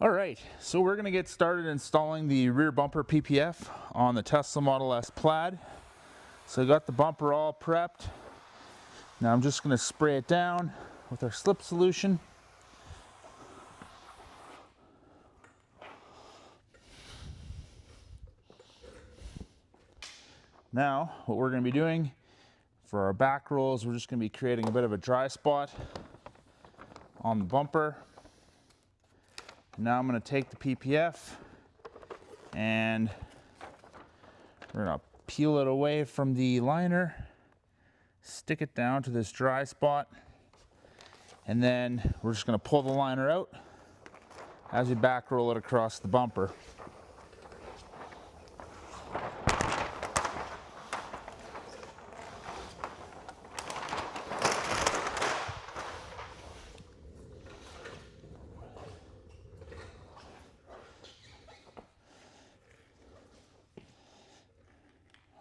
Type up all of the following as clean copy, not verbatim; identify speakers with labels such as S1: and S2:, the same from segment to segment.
S1: All right, so we're gonna get started installing the rear bumper PPF on the Tesla Model S Plaid. So I got the bumper all prepped. Now I'm just gonna spray it down with our slip solution. Now, what we're gonna be doing for our back rolls, we're just gonna be creating a bit of a dry spot on the bumper. Now I'm going to take the PPF and we're going to peel it away from the liner, stick it down to this dry spot, and then we're just going to pull the liner out as we back roll it across the bumper.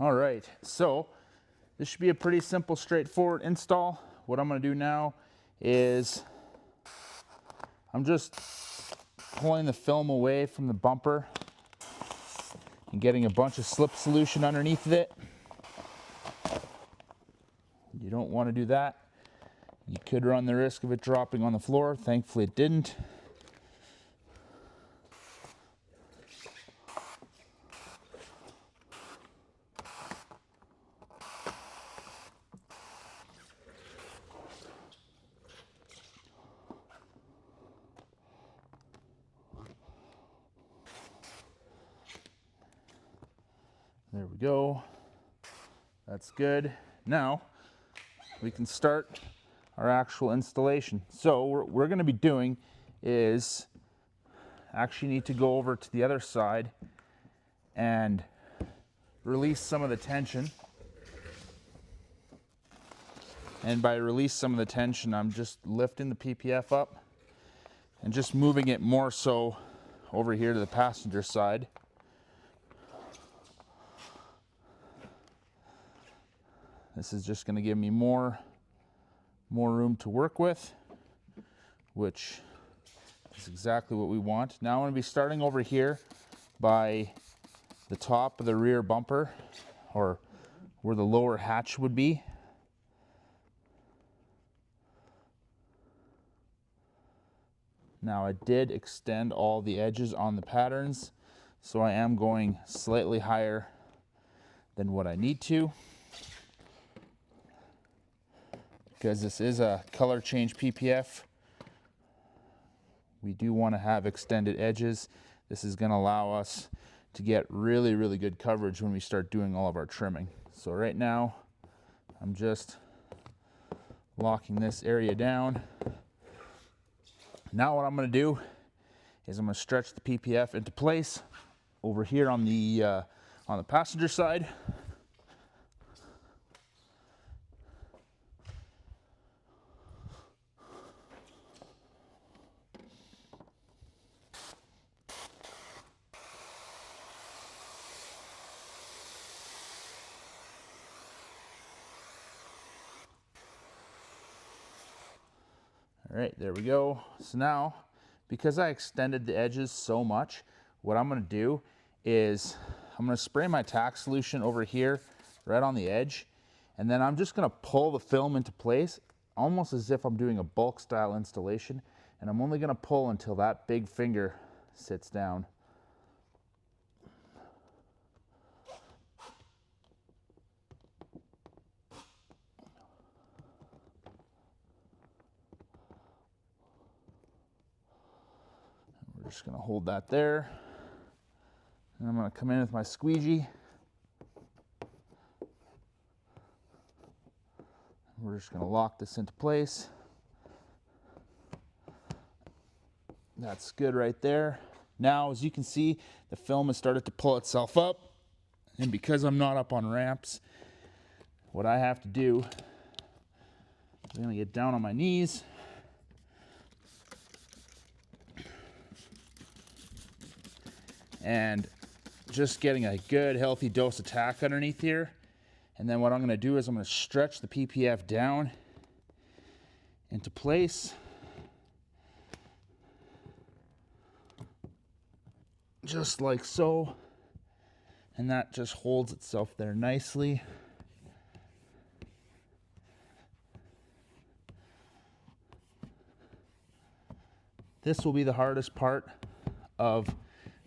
S1: All right, so this should be a pretty simple, straightforward install. What I'm going to do now is I'm just pulling the film away from the bumper and getting a bunch of slip solution underneath it. You don't want to do that. You could run the risk of it dropping on the floor. Thankfully it didn't. There we go. That's good. Now we can start our actual installation. So what we're going to be doing is actually need to go over to the other side and release some of the tension. And by release some of the tension, I'm just lifting the PPF up and just moving it more so over here to the passenger side. This is just going to give me more room to work with, which is exactly what we want. Now I'm going to be starting over here by the top of the rear bumper, or where the lower hatch would be. Now I did extend all the edges on the patterns, so I am going slightly higher than what I need to, because this is a color change PPF. We do want to have extended edges. This is going to allow us to get really, really good coverage when we start doing all of our trimming. So right now, I'm just locking this area down. Now what I'm going to do is I'm going to stretch the PPF into place over here on the passenger side. All right, there we go. So now, because I extended the edges so much, what I'm going to do is I'm going to spray my tack solution over here right on the edge, and then I'm just going to pull the film into place almost as if I'm doing a bulk style installation, and I'm only going to pull until that big finger sits down. We're just going to hold that there, and I'm going to come in with my squeegee. We're just going to lock this into place. That's good right there. Now, as you can see, the film has started to pull itself up, and because I'm not up on ramps, what I have to do is I'm going to get down on my knees and just getting a good healthy dose of tack underneath here. And then what I'm going to do is I'm going to stretch the PPF down into place. just like so. And that just holds itself there nicely. This will be the hardest part of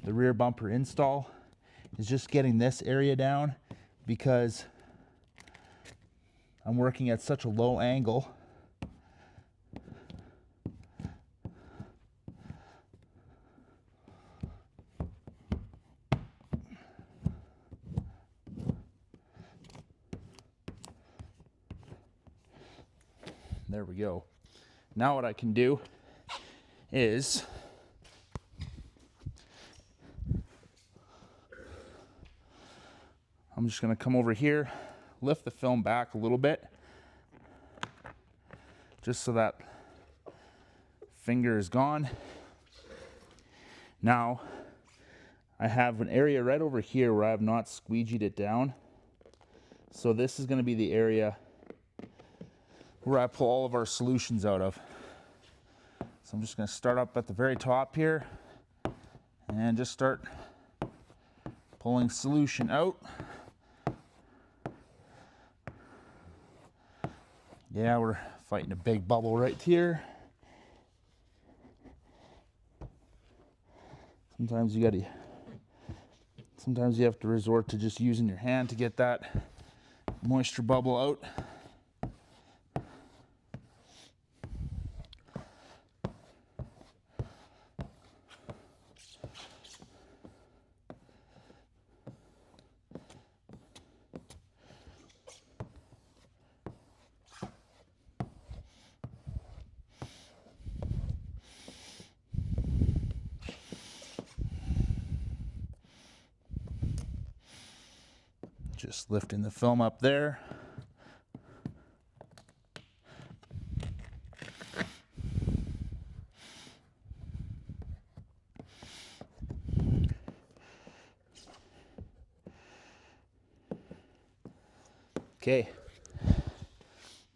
S1: the rear bumper install, is just getting this area down, because I'm working at such a low angle. There we go. Now what I can do is I'm just going to come over here, lift the film back a little bit, just so that finger is gone. Now I have an area right over here where I have not squeegeed it down. So this is going to be the area where I pull all of our solutions out of. So I'm just going to start up at the very top here and just start pulling solution out. Yeah, we're fighting a big bubble right here. Sometimes you have to resort to just using your hand to get that moisture bubble out. Just lifting the film up there. Okay,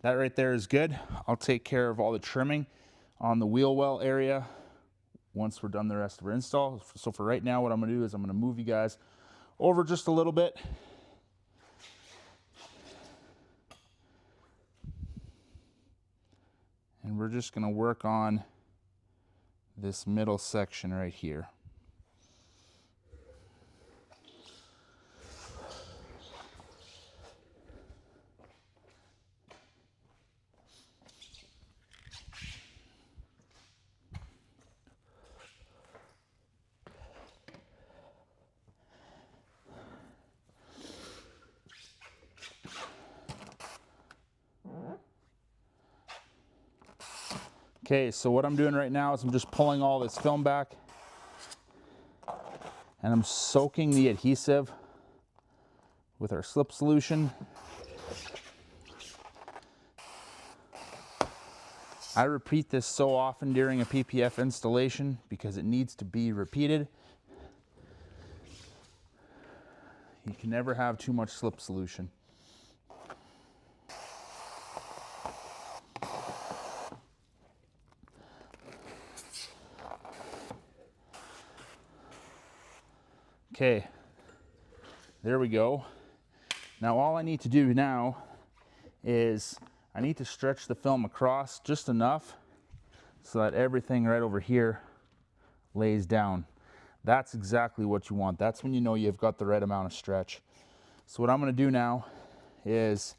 S1: that right there is good. I'll take care of all the trimming on the wheel well area once we're done the rest of our install. So for right now, what I'm gonna do is I'm gonna move you guys over just a little bit. And we're just going to work on this middle section right here. Okay, so what I'm doing right now is I'm just pulling all this film back and I'm soaking the adhesive with our slip solution. I repeat this so often during a PPF installation because it needs to be repeated. You can never have too much slip solution. Okay, there we go. Now all I need to do now is I need to stretch the film across just enough so that everything right over here lays down. That's exactly what you want. That's when you know you've got the right amount of stretch. So what I'm going to do now is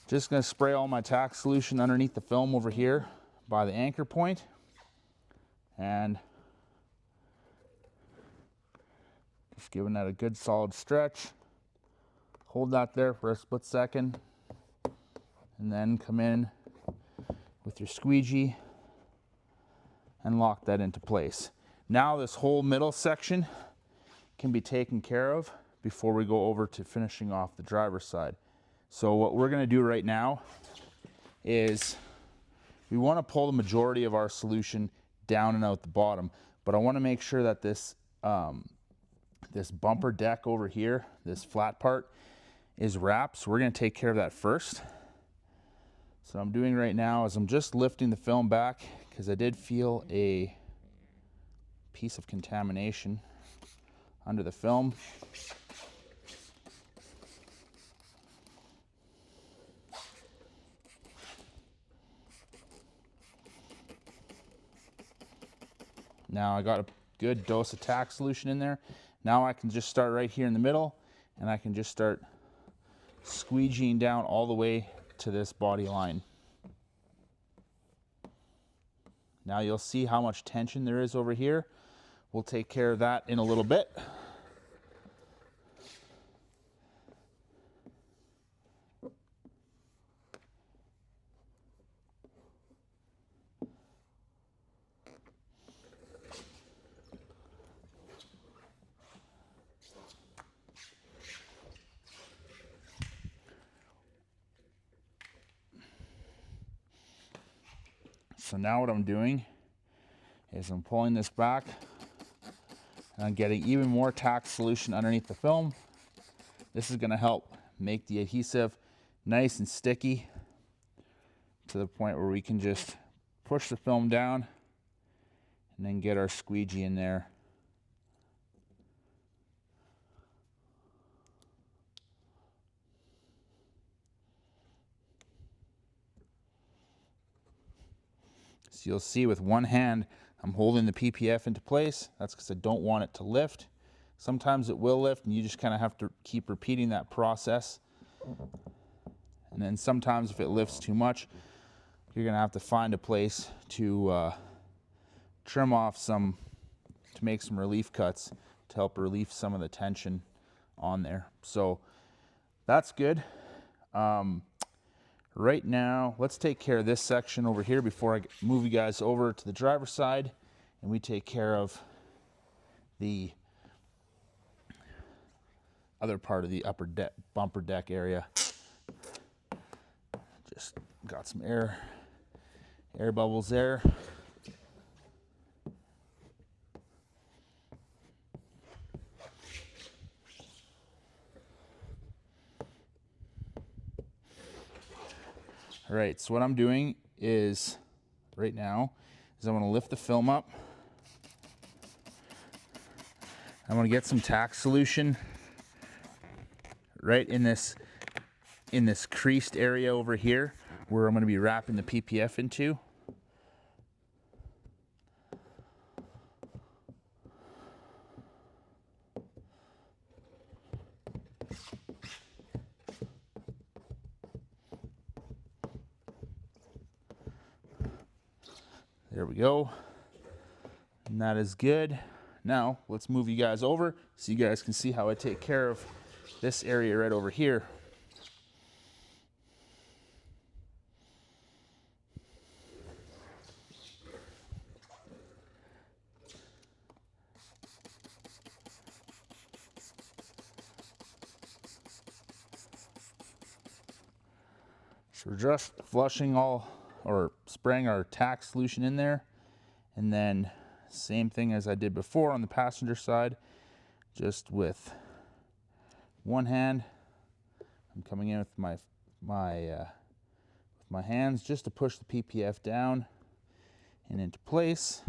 S1: just going to spray all my tack solution underneath the film over here by the anchor point, and just giving that a good solid stretch. Hold that there for a split second and then come in with your squeegee and lock that into place. Now this whole middle section can be taken care of before we go over to finishing off the driver's side. So what we're going to do right now is we want to pull the majority of our solution down and out the bottom, but I want to make sure that this this bumper deck over here, this flat part, is wrapped. So we're going to take care of that first. So what I'm doing right now is I'm just lifting the film back because I did feel a piece of contamination under the film. Now I got a good dose of tack solution in there. Now I can just start right here in the middle, and I can just start squeegeeing down all the way to this body line. Now you'll see how much tension there is over here. We'll take care of that in a little bit. So now what I'm doing is I'm pulling this back and I'm getting even more tack solution underneath the film. This is going to help make the adhesive nice and sticky to the point where we can just push the film down and then get our squeegee in there. So you'll see with one hand, I'm holding the PPF into place. That's because I don't want it to lift. Sometimes it will lift and you just kind of have to keep repeating that process. And then sometimes if it lifts too much, you're gonna have to find a place to trim off some, to make some relief cuts to help relieve some of the tension on there. So that's good. Right now, let's take care of this section over here before I move you guys over to the driver's side and we take care of the other part of the upper deck, bumper deck area. Just got some air bubbles there. All right, so what I'm doing is, right now, is I'm gonna lift the film up. I'm gonna get some tack solution right in this creased area over here where I'm gonna be wrapping the PPF into. There we go. And that is good. Now, let's move you guys over so you guys can see how I take care of this area right over here. So we're just flushing or spraying our tack solution in there, and then same thing as I did before on the passenger side, just with one hand I'm coming in with my hands just to push the PPF down and into place.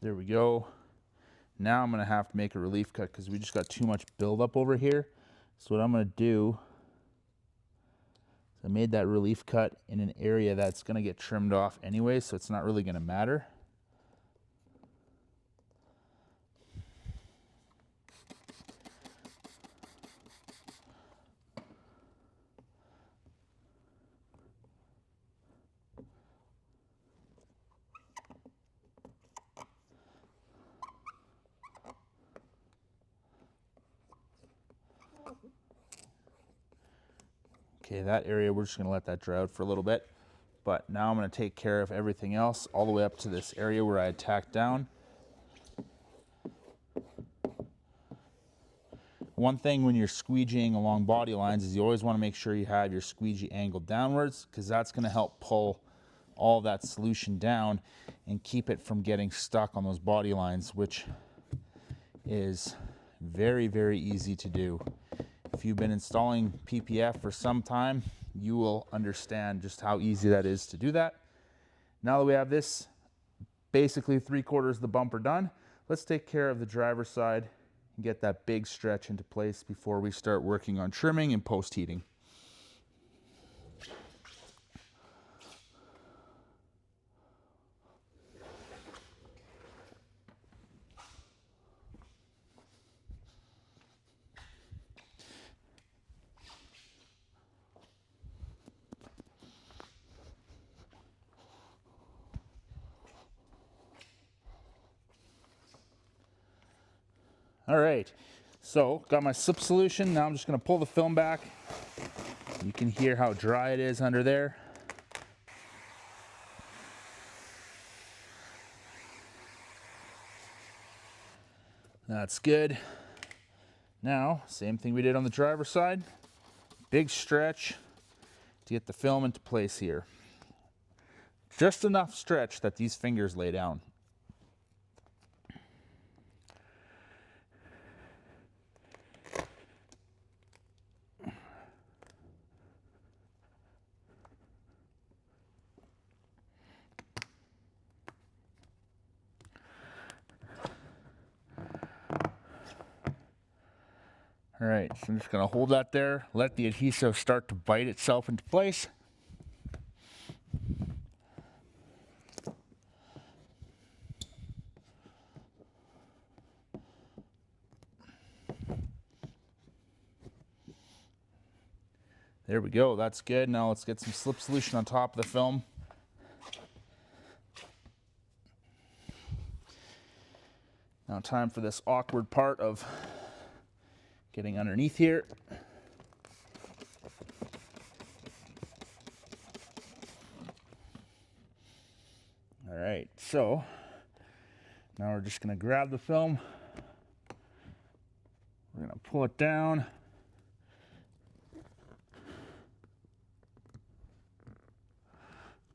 S1: There we go. Now I'm going to have to make a relief cut because we just got too much buildup over here. So what I'm going to do is I made that relief cut in an area that's going to get trimmed off anyway, so it's not really going to matter. Okay, that area, we're just gonna let that dry out for a little bit. But now I'm gonna take care of everything else all the way up to this area where I had tacked down. One thing when you're squeegeeing along body lines is you always wanna make sure you have your squeegee angled downwards, because that's gonna help pull all that solution down and keep it from getting stuck on those body lines, which is Very, very easy to do. If you've been installing PPF for some time, you will understand just how easy that is to do that. Now that we have this basically 3/4 of the bumper done, let's take care of the driver's side and get that big stretch into place before we start working on trimming and post heating. All right, so got my slip solution. Now I'm just gonna pull the film back. You can hear how dry it is under there. That's good. Now, same thing we did on the driver's side. Big stretch to get the film into place here. Just enough stretch that these fingers lay down. All right, so I'm just gonna hold that there, let the adhesive start to bite itself into place. There we go, that's good. Now let's get some slip solution on top of the film. Now time for this awkward part of getting underneath here. All right, so now we're just gonna grab the film. We're gonna pull it down.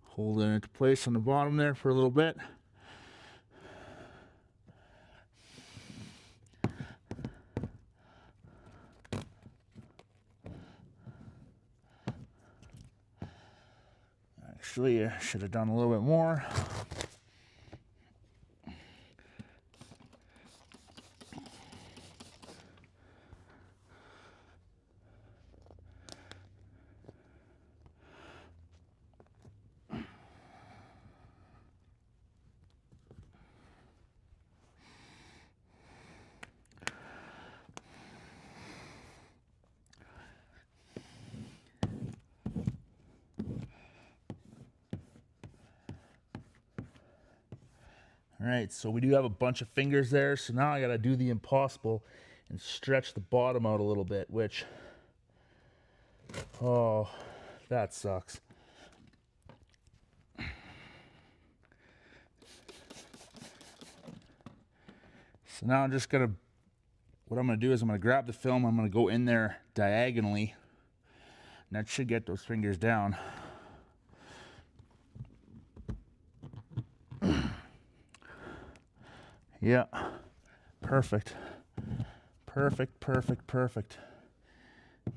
S1: Hold it into place on the bottom there for a little bit. Actually, I should have done a little bit more. All right, so we do have a bunch of fingers there, so now I gotta do the impossible and stretch the bottom out a little bit, which, oh, that sucks. So now I'm just gonna, what I'm gonna do is I'm gonna grab the film, I'm gonna go in there diagonally, and that should get those fingers down. Yeah, perfect. Perfect, perfect, perfect.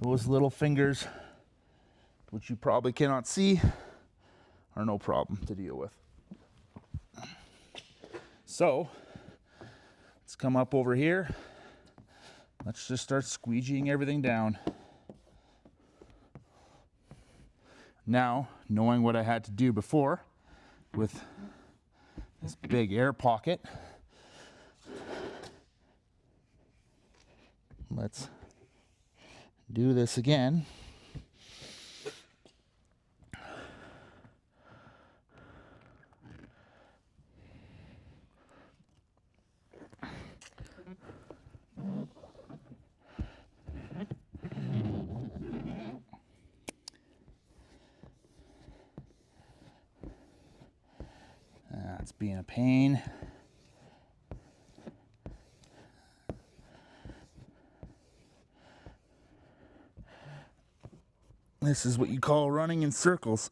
S1: Those little fingers, which you probably cannot see, are no problem to deal with. So, let's come up over here. Let's just start squeegeeing everything down. Now, knowing what I had to do before with this big air pocket, let's do this again. That's being a pain. This is what you call running in circles.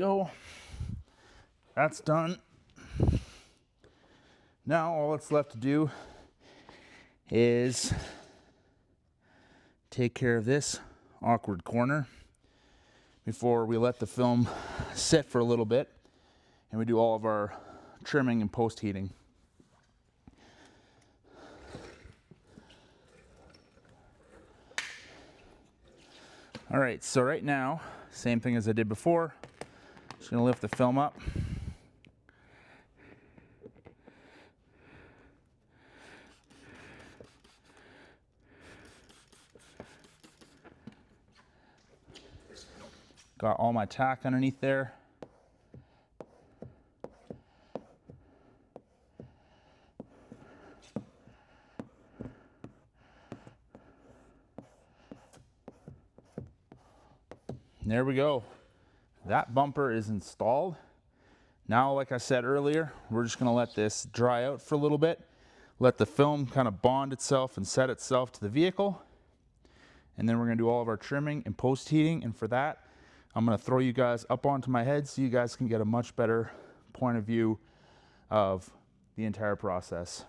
S1: go. That's done. Now all that's left to do is take care of this awkward corner before we let the film sit for a little bit and we do all of our trimming and post heating. All right, so right now, same thing as I did before. Just gonna lift the film up. Got all my tack underneath there. There we go. That bumper is installed. Now, like I said earlier, we're just gonna let this dry out for a little bit, let the film kind of bond itself and set itself to the vehicle. And then we're gonna do all of our trimming and post heating. And for that, I'm gonna throw you guys up onto my head so you guys can get a much better point of view of the entire process.